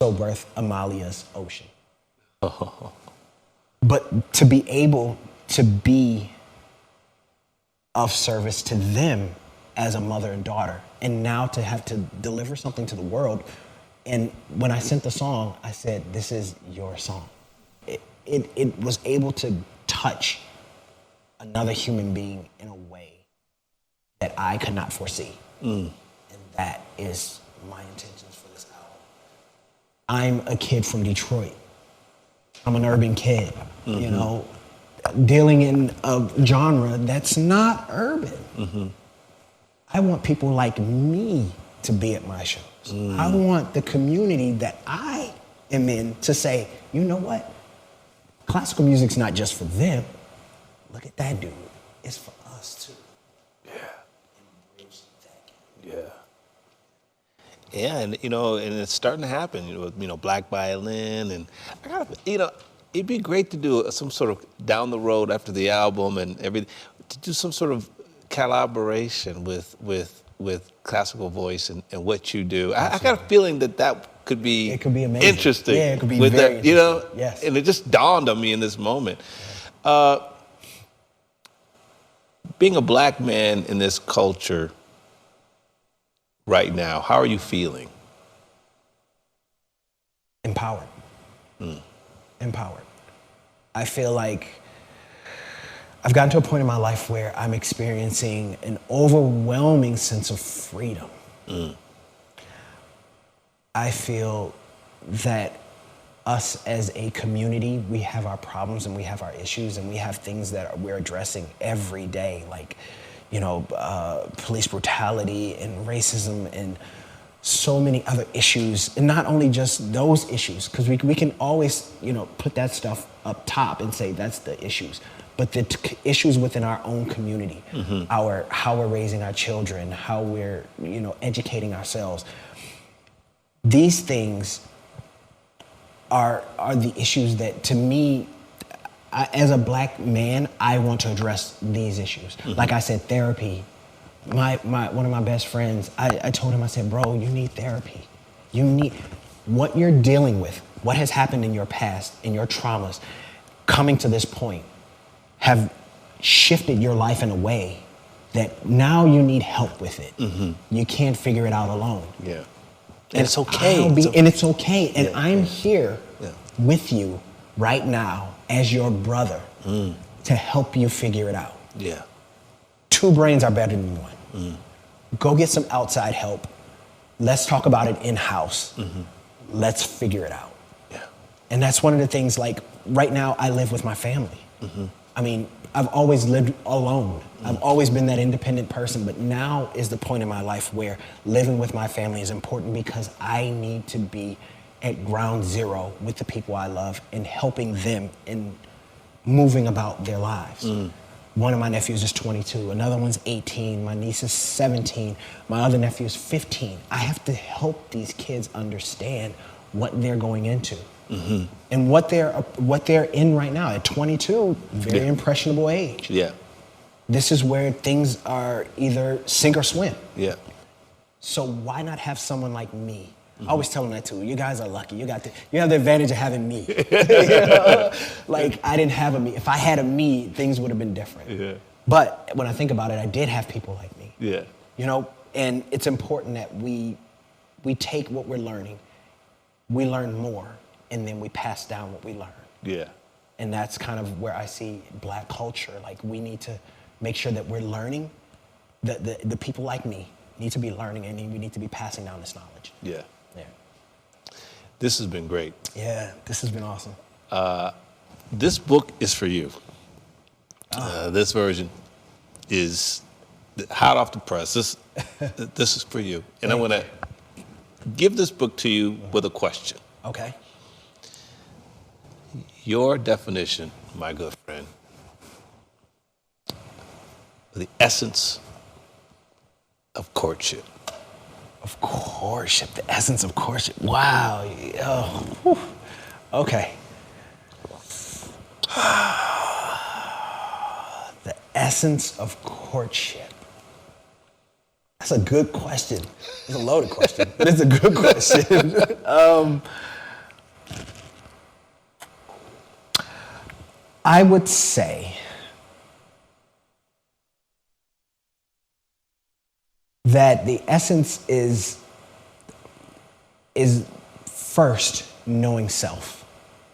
So birthed Amalia's Ocean. But to be able to be of service to them as a mother and daughter, and now to have to deliver something to the world. And when I sent the song, I said, "This is your song." It was able to touch another human being in a way that I could not foresee. And that is my intentions for this album. I'm a kid from Detroit. I'm an urban kid, you know, dealing in a genre that's not urban. I want people like me to be at my shows. I want the community that I am in to say, you know what? Classical music's not just for them. Look at that dude. It's for us too. Yeah, and and it's starting to happen. Black violin, and I gotta, it'd be great to do some sort of down the road after the album and everything, to do some sort of collaboration with classical voice and what you do. I got a feeling that could be it could be amazing. Interesting. Yeah, it could be very interesting. Yes. And it just dawned on me in this moment. Being a black man in this culture right now, how are you feeling? Empowered. Empowered. I feel like I've gotten to a point in my life where I'm experiencing an overwhelming sense of freedom. I feel that us as a community, we have our problems and we have our issues and we have things that we're addressing every day, like, police brutality and racism and so many other issues, and not only just those issues, because we can always, put that stuff up top and say that's the issues, but the issues within our own community, how we're raising our children, how we're, educating ourselves. These things are the issues that, to me, as a black man, I want to address these issues. Like I said, therapy. One of my best friends, I told him, I said, bro, you need therapy. You need what you're dealing with, what has happened in your past, in your traumas, coming to this point, have shifted your life in a way that now you need help with it. You can't figure it out alone. Yeah. And it's okay. And it's okay. And Yeah, I'm here yeah. with you right now as your brother to help you figure it out. Yeah. Two brains are better than one. Go get some outside help. Let's talk about it in-house. Let's figure it out. Yeah. And that's one of the things, like, right now I live with my family. I mean, I've always lived alone. I've always been that independent person, but now is the point in my life where living with my family is important because I need to be at ground zero with the people I love and helping them in moving about their lives. One of my nephews is 22, another one's 18, my niece is 17, my other nephew is 15. I have to help these kids understand what they're going into. And what they're in right now at 22, very impressionable age. Yeah. This is where things are either sink or swim. Yeah. So why not have someone like me? I always tell them that too. You guys are lucky. You have the advantage of having me. You know? Like, I didn't have a me. If I had a me, things would have been different. Yeah. But when I think about it, I did have people like me. Yeah. You know, and it's important that we take what we're learning, we learn more, and then we pass down what we learn. Yeah. And that's kind of where I see Black culture. Like, we need to make sure that we're learning. The people like me need to be learning, and we need to be passing down this knowledge. Yeah. Yeah. This has been great. Yeah, this has been awesome. This book is for you. This version is hot off the press. This is for you. And I'm going to give this book to you with a question. Okay. Your definition, my good friend, the essence of courtship. Of courtship, the essence of courtship. Wow. Oh, whew. Okay. The essence of courtship. That's a good question. It's a loaded question, but it's a good question. I would say that the essence is first knowing self,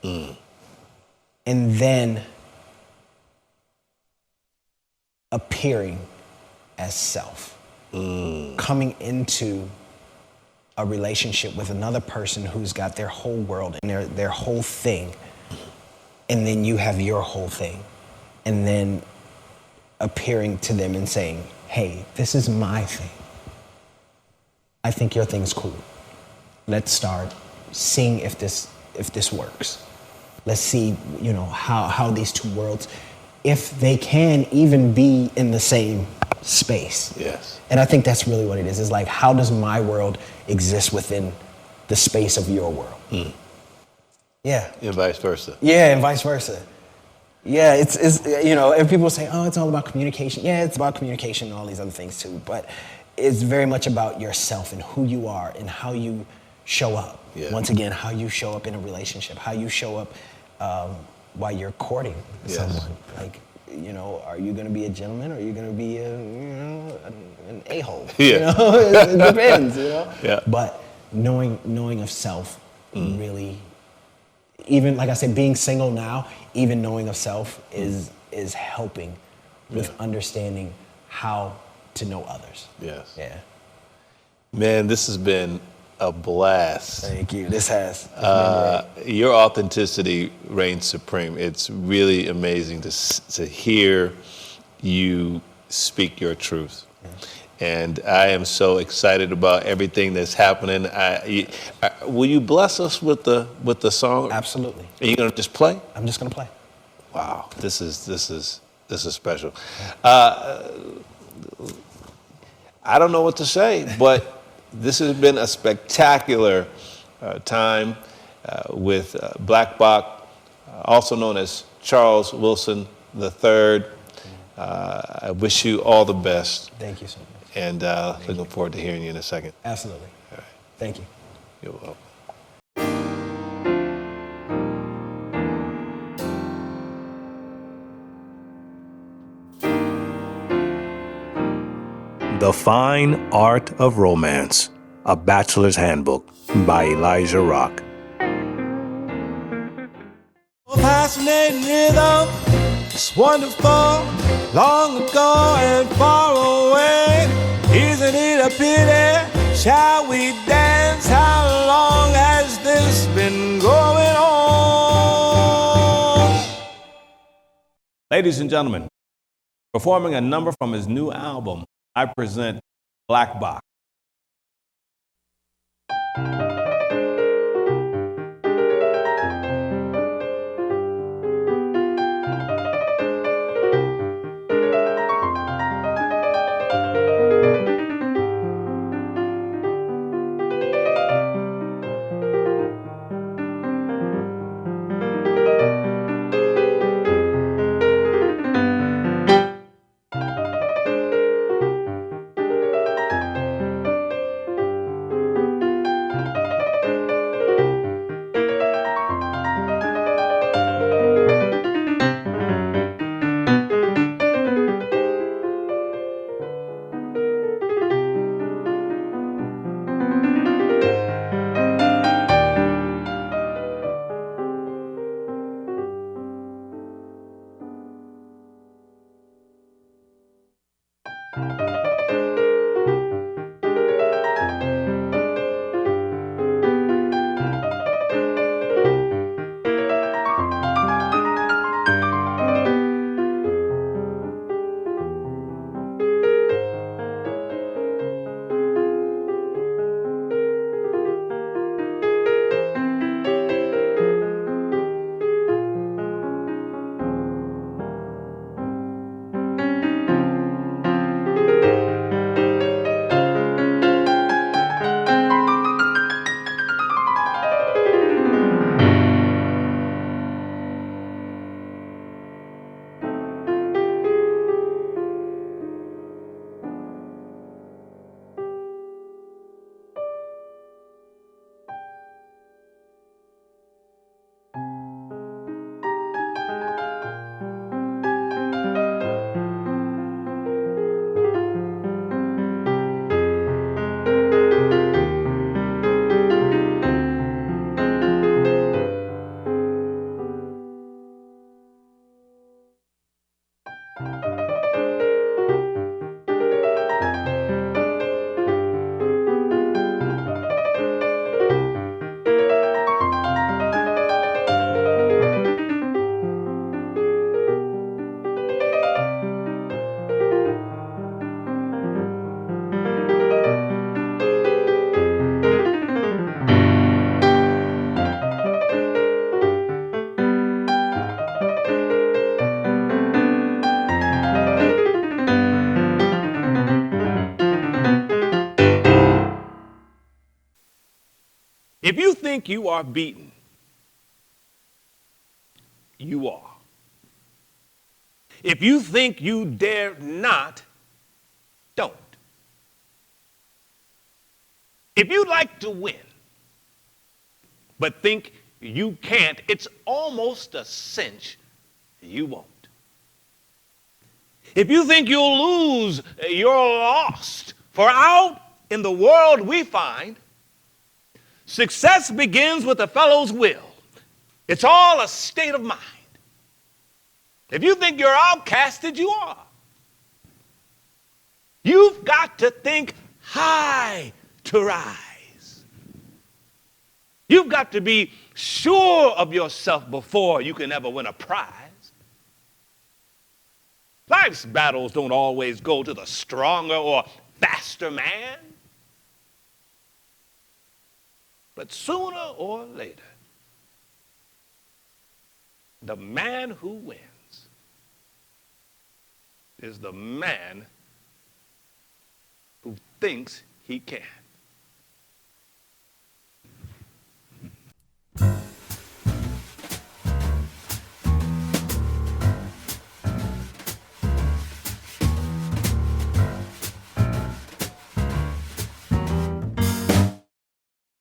and then appearing as self, coming into a relationship with another person who's got their whole world and their whole thing, and then you have your whole thing, and then appearing to them and saying, hey, this is my thing. I think your thing's cool. Let's start seeing if this works. Let's see, you know, how these two worlds, if they can even be in the same space. Yes. And I think that's really what it is. It's like, how does my world exist within the space of your world? Yeah. And vice versa. Yeah, and vice versa. Yeah, it's you know, and people say, oh, it's all about communication. Yeah, it's about communication and all these other things too, but it's very much about yourself and who you are and how you show up. Yeah. Once again, how you show up in a relationship, how you show up while you're courting someone. Like, you know, are you going to be a gentleman or are you going to be an a-hole? Yeah. You know, it depends, you know? Yeah. But knowing of self really, even, like I said, being single now, even knowing of self is helping with understanding how to know others. Yes. Yeah. Man, this has been a blast. Thank you. This has. It's been great. Your authenticity reigns supreme. It's really amazing to hear you speak your truth. And I am so excited about everything that's happening. Will you bless us with the song? Absolutely. Are you gonna just play? I'm just gonna play. Wow, this is special. I don't know what to say, but this has been a spectacular time with BLKBOK, also known as Charles Wilson III. I wish you all the best. Thank you so much. And looking forward to hearing you in a second. Absolutely. All right. Thank you. You're welcome. The Fine Art of Romance A Bachelor's Handbook by Elijah Rock. Fascinating rhythm, it's wonderful, long ago and far away. Isn't it a pity? Shall we dance? How long has this been going on? Ladies and gentlemen, performing a number from his new album, I present BLKBOK. If you think you are beaten, you are. If you think you dare not, don't. If you like to win, but think you can't, it's almost a cinch you won't. If you think you'll lose, you're lost. For out in the world we find, success begins with a fellow's will. It's all a state of mind. If you think you're outcasted, you are. You've got to think high to rise. You've got to be sure of yourself before you can ever win a prize. Life's battles don't always go to the stronger or faster man. But sooner or later, the man who wins is the man who thinks he can.